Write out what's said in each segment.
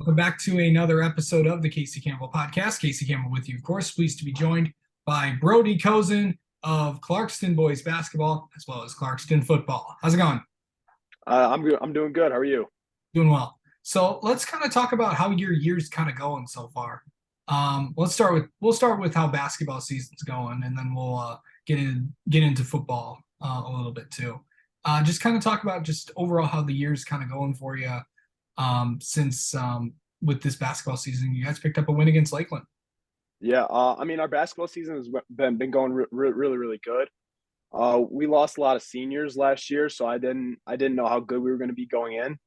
Welcome back to another episode of the Casey Campbell podcast. Casey Campbell with you, of course. Pleased to be joined by Brody Kosin of Clarkston boys basketball as well as Clarkston football. How's it going? I'm good. I'm doing good. How are you? Doing well. So let's kind of talk about how your year's kind of going so far. We'll start with how basketball season's going, and then we'll get into football a little bit too. Just kind of talk about just overall how the year's kind of going for you. Since with this basketball season, you guys picked up a win against Lakeland. Yeah. Our basketball season has been going really really good. We lost a lot of seniors last year, so I didn't know how good we were going to be going in.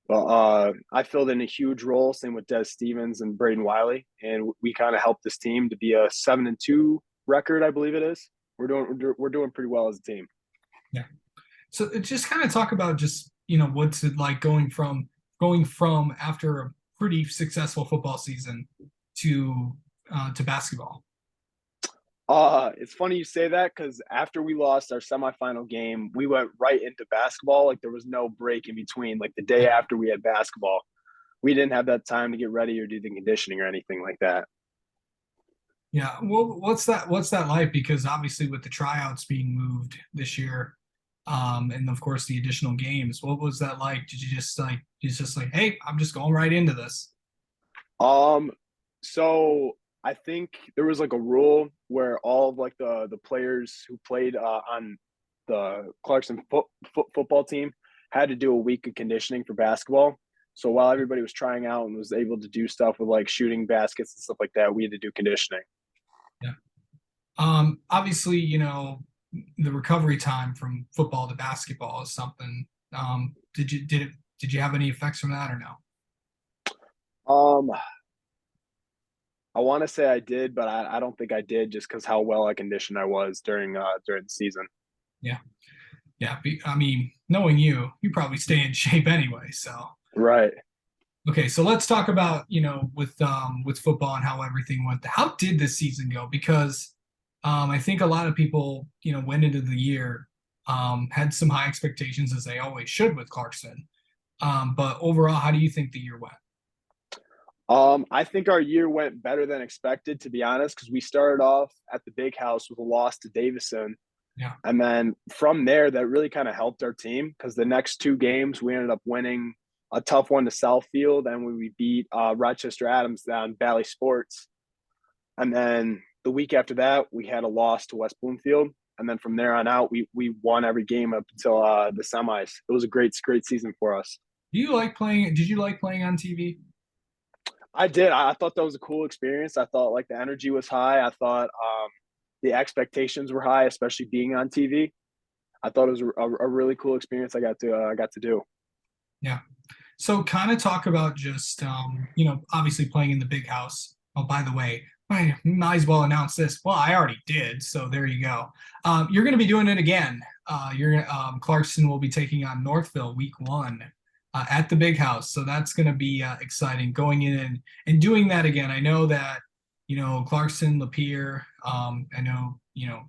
But I filled in a huge role. Same with Des Stevens and Braden Wiley, and we kind of helped this team to be a 7-2 record, I believe it is. We're doing pretty well as a team. Yeah. So just kind of talk about just what's it like going from after a pretty successful football season to basketball. It's funny you say that because after we lost our semifinal game, we went right into basketball. Like there was no break in between. Like the day after we had basketball, we didn't have that time to get ready or do the conditioning or anything like that. Yeah. Well, what's that like? Because obviously with the tryouts being moved this year, and of course the additional games, what was that like? Did you just like, hey, I'm just going right into this? Um, so I think there was like a rule where all of like the players who played on the Clarkson football team had to do a week of conditioning for basketball. So while everybody was trying out and was able to do stuff with like shooting baskets and stuff like that, we had to do conditioning. Yeah. Obviously, the recovery time from football to basketball is something. Did you have any effects from that or no? Um, I want to say I did, but I don't think I did just because how well I conditioned I was during the season. Yeah. Yeah. I mean, knowing you probably stay in shape anyway. So Right. okay, so let's talk about with football and how everything went. How did this season go? Because I think a lot of people went into the year had some high expectations as they always should with Clarkson. But overall, how do you think the year went? I think our year went better than expected, to be honest, because we started off at the big house with a loss to Davison. Yeah, And then from there, that really kind of helped our team because the next two games we ended up winning a tough one to Southfield, and we beat Rochester Adams down Valley Sports. And then the week after that, we had a loss to West Bloomfield. And then from there on out, we won every game up until the semis. It was a great season for us. do you like playing? Did you like playing on TV? I did. I thought that was a cool experience. I thought like the energy was high. I thought the expectations were high, especially being on TV. I thought it was a really cool experience. I got to do. Yeah. So kind of talk about just obviously playing in the big house. Oh, by the way, I might as well announce this. Well, I already did, so there you go. You're going to be doing it again. You're Clarkston will be taking on Northville week 1 at the big house, so that's going to be exciting. Going in and doing that again. I know that Clarkston, Lapeer. I know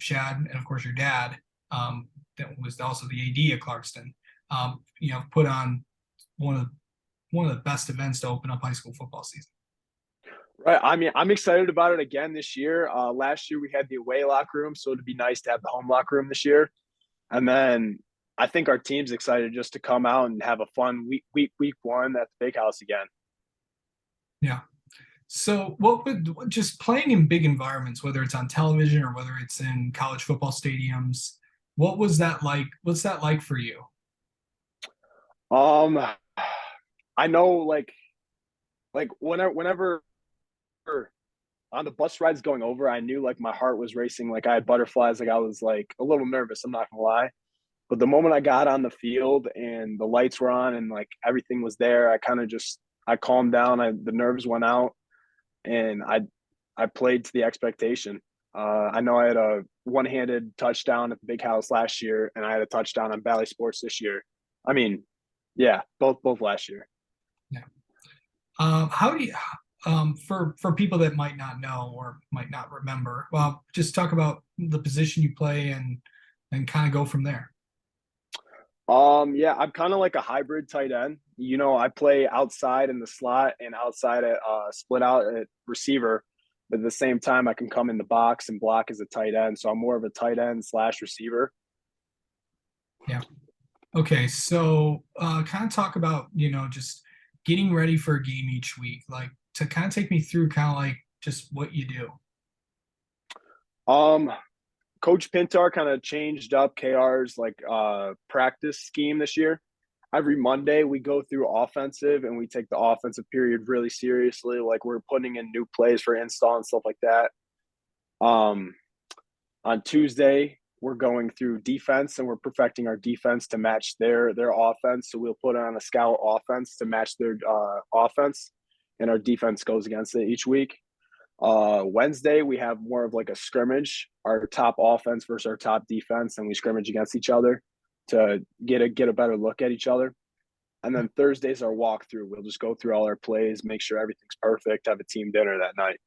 Shad, and of course your dad. That was also the AD at Clarkston. Put on one of one of the best events to open up high school football season. Right. I mean, I'm excited about it again this year. Last year we had the away locker room, so it'd be nice to have the home locker room this year. And then I think our team's excited just to come out and have a fun week 1 at the big house again. Yeah. So what would just playing in big environments, whether it's on television or whether it's in college football stadiums, what was that like? What's that like for you? Um, I know like whenever on the bus rides going over, I knew like my heart was racing, like I had butterflies, like I was like a little nervous. I'm not gonna lie. But the moment I got on the field and the lights were on and like everything was there, I kind of just I calmed down. The nerves went out, and I played to the expectation. I know I had a one-handed touchdown at the Big House last year, and I had a touchdown on Valley Sports this year. I mean, yeah, both last year. Yeah. How do you for people that might not know or might not remember, well, just talk about the position you play and kind of go from there. Yeah, I'm kind of like a hybrid tight end. You know, I play outside in the slot and outside at split out at receiver, but at the same time I can come in the box and block as a tight end. So I'm more of a tight end slash receiver. Yeah. Okay, so kind of talk about, just getting ready for a game each week, like to kind of take me through kind of like just what you do. Um, Coach Pintar kind of changed up KR's like practice scheme this year. Every Monday we go through offensive and we take the offensive period really seriously. Like we're putting in new plays for install and stuff like that. Um, on Tuesday we're going through defense and we're perfecting our defense to match their offense. So we'll put on a scout offense to match their offense, and our defense goes against it each week. Wednesday we have more of like a scrimmage, our top offense versus our top defense, and we scrimmage against each other to get a better look at each other. And then Thursday's our walkthrough. We'll just go through all our plays, make sure everything's perfect, have a team dinner that night.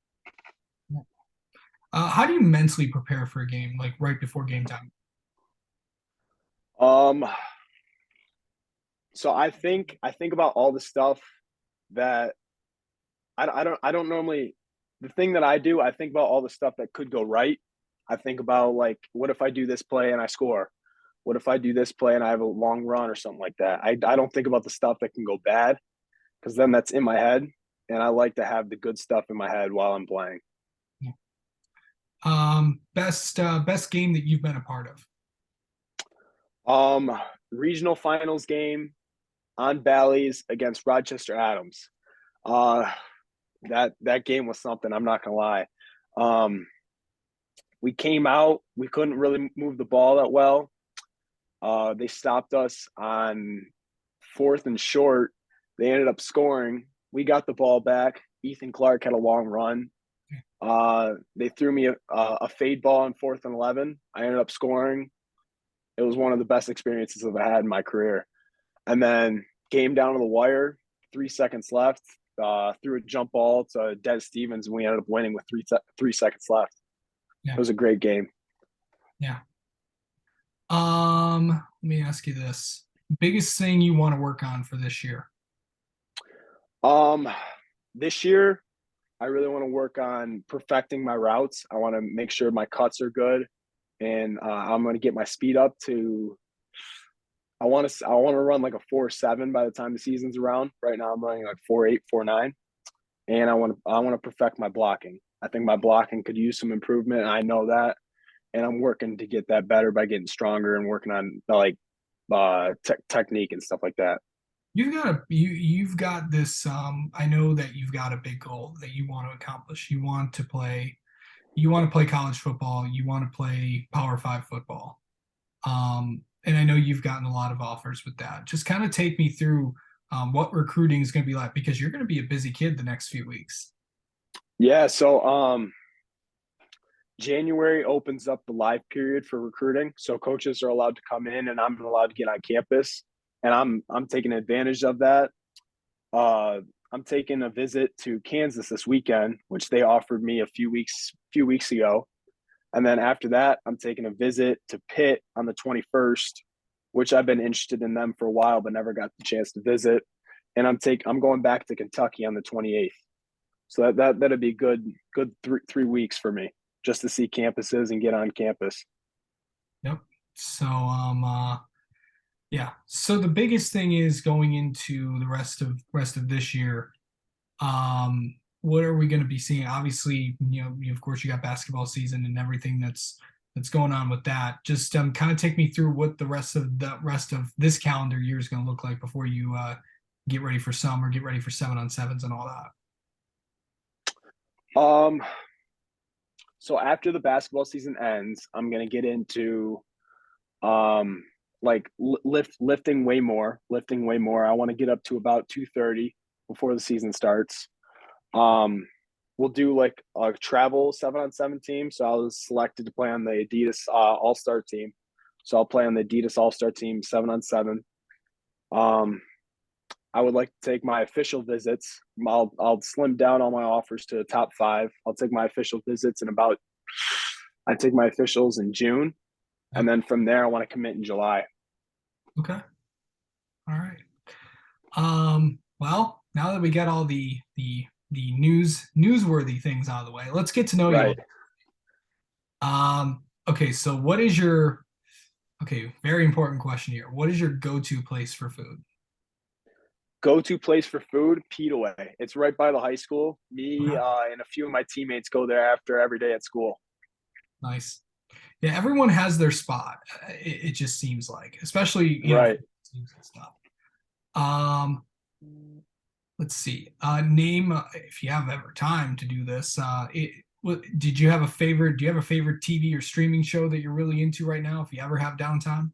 How do you mentally prepare for a game, like right before game time? Um, so I think about all the stuff that I don't normally. The thing that I do, I think about all the stuff that could go right. I think about like, what if I do this play and I score? What if I do this play and I have a long run or something like that? I don't think about the stuff that can go bad because then that's in my head, and I like to have the good stuff in my head while I'm playing. Best game that you've been a part of. Um, Regional finals game on Bally's against Rochester Adams. Uh, that game was something. I'm not gonna lie. Um, we came out. We couldn't really move the ball that well. They stopped us on fourth and short. They ended up scoring. We got the ball back. Ethan Clark had a long run. They threw me a fade ball on fourth and 11. I ended up scoring. It was one of the best experiences I've had in my career. And then game down to the wire, 3 seconds left. Threw a jump ball to Des Stevens, and we ended up winning with 3 seconds left. Yeah. It was a great game. Yeah. Let me ask you this. Biggest thing you want to work on for this year? Um, this year, I really want to work on perfecting my routes. I want to make sure my cuts are good, and I'm going to get my speed up to. I want to run like a 4.7 by the time the season's around. Right now, I'm running like 4.8, 4.9, and I want to perfect my blocking. I think my blocking could use some improvement. And I know that, and I'm working to get that better by getting stronger and working on like technique and stuff like that. You've got this I know that you've got a big goal that you want to accomplish. You want to play college football, you want to play Power 5 football. And I know you've gotten a lot of offers with that. Just kind of take me through what recruiting is going to be like because you're going to be a busy kid the next few weeks. Yeah, so January opens up the live period for recruiting. So coaches are allowed to come in and I'm allowed to get on campus. And I'm taking advantage of that. Uh, I'm taking a visit to Kansas this weekend, which they offered me a few weeks ago. And then after that, I'm taking a visit to Pitt on the 21st, which I've been interested in them for a while, but never got the chance to visit. And I'm going back to Kentucky on the 28th. So that'd be good three weeks for me just to see campuses and get on campus. Yep. So yeah. So the biggest thing is going into the rest of this year. What are we going to be seeing? Obviously, of course you got basketball season and everything that's going on with that. Just kind of take me through what the rest of this calendar year is going to look like before you get ready for summer, get ready for 7-on-7s and all that. Um, so after the basketball season ends, I'm gonna get into um like lifting way more. I want to get up to about 230 before the season starts. Um, we'll do like a travel 7-on-7 team. So I was selected to play on the Adidas All Star team. So I'll play on the Adidas All Star team 7-on-7. Um, I would like to take my official visits. I'll slim down all my offers to the top five. I'll take my official visits in about. I take my officials in June, Yep. and then from there I want to commit in July. Okay. All right. Well, now that we get all the newsworthy things out of the way, let's get to know you. Right. Okay, so what is your okay, very important question here. What is your go-to place for food? Go-to place for food, Pete Away. It's right by the high school. Me Okay, and a few of my teammates go there after every day at school. nice. Yeah, everyone has their spot. It just seems like, especially, Right. teams and stuff. Um, let's see. Name if you have ever time to do this. Did you have a favorite? Do you have a favorite TV or streaming show that you're really into right now? If you ever have downtime.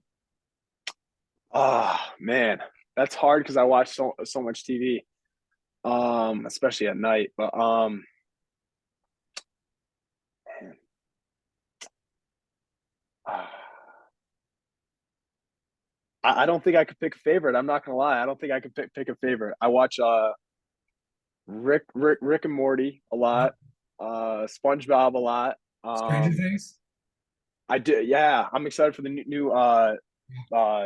Oh man, that's hard because I watch so much TV, especially at night. But man, ah, I don't think I could pick a favorite. I'm not gonna lie. I don't think I could pick a favorite. I watch Rick and Morty a Yep. lot, SpongeBob a lot. Stranger Things. I do. Yeah, I'm excited for the new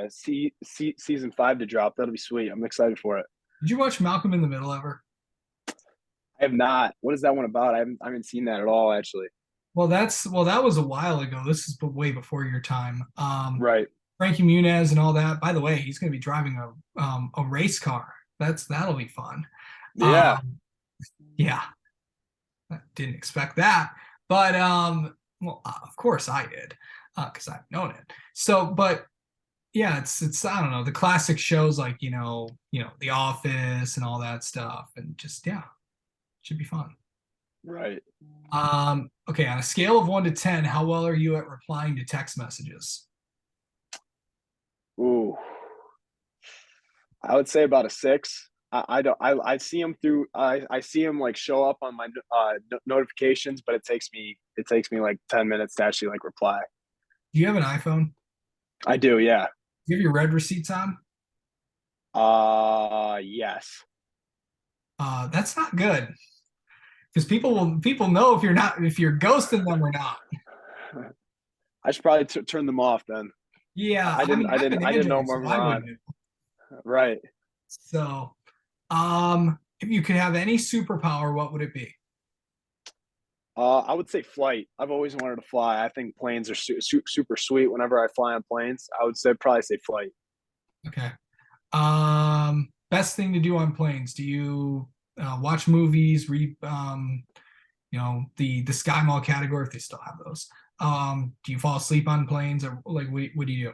season 5 to drop. That'll be sweet. I'm excited for it. Did you watch Malcolm in the Middle ever? I have not. What is that one about? I haven't seen that at all actually. That was a while ago. This is way before your time. Right. Frankie Muniz and all that. By the way, he's going to be driving a race car. That'll be fun. Yeah. Um, yeah, I didn't expect that, but well, of course I did, because I've known it. So, but yeah, it's I don't know the classic shows like The Office and all that stuff, and just yeah, should be fun. Right. Okay, on a scale of 1 to 10, how well are you at replying to text messages? Ooh. I would say about a 6. I don't. I see them through. I see them like show up on my notifications, but it takes me like 10 minutes to actually like reply. Do you have an iPhone? I do. Yeah. Do you have your red receipts on? Yes. That's not good because people know if you're ghosting them or not. I should probably turn them off then. Yeah, I I didn't. mean I I have didn't. an I didn't know Android, more so were I on. wouldn't. Right. So, if you could have any superpower, what would it be? I would say flight. I've always wanted to fly. I think planes are super sweet. Whenever I fly on planes, I would say probably say flight. Okay. Best thing to do on planes. Do you watch movies, read the Sky Mall category if they still have those? Do you fall asleep on planes or like what do you do?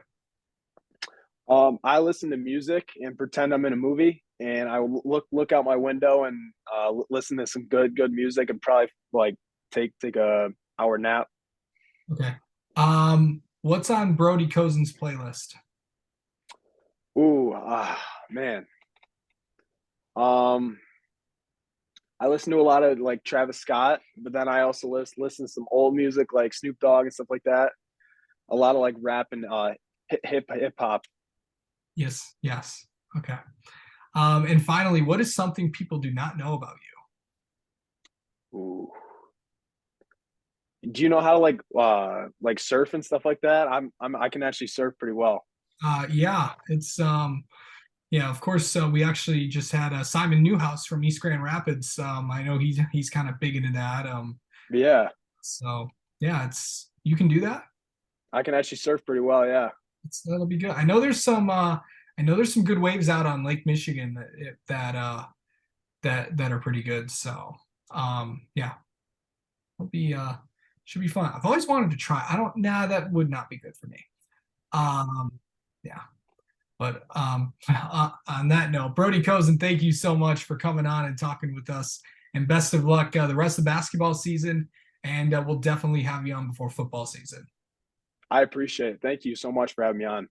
I listen to music and pretend I'm in a movie, and I look out my window and listen to some good music, and probably like take a hour nap. Okay. What's on Brody Kosin's playlist? Ooh, man. Um, I listen to a lot of like Travis Scott, but then I also listen to some old music like Snoop Dogg and stuff like that. A lot of like rap and hip hop. Yes, yes. Okay. And finally, what is something people do not know about Ooh. Do you know how to like surf and stuff like that? I can actually surf pretty well. you? Yeah, it's yeah, of course. We actually just had Simon Newhouse from East Grand Rapids. I know he's kind of big into that. But yeah, So yeah, it's you can do that. I can actually surf pretty well. Yeah. That'll be good. I know there's some good waves out on Lake Michigan that are pretty good. So yeah, it'll be should be fun. I've always wanted to try. I don't nah, that would not be good for me. Um yeah. But on that note, Brody Kosin, thank you so much for coming on and talking with us. And best of luck the rest of the basketball season. And we'll definitely have you on before football season. I appreciate it. Thank you so much for having me on.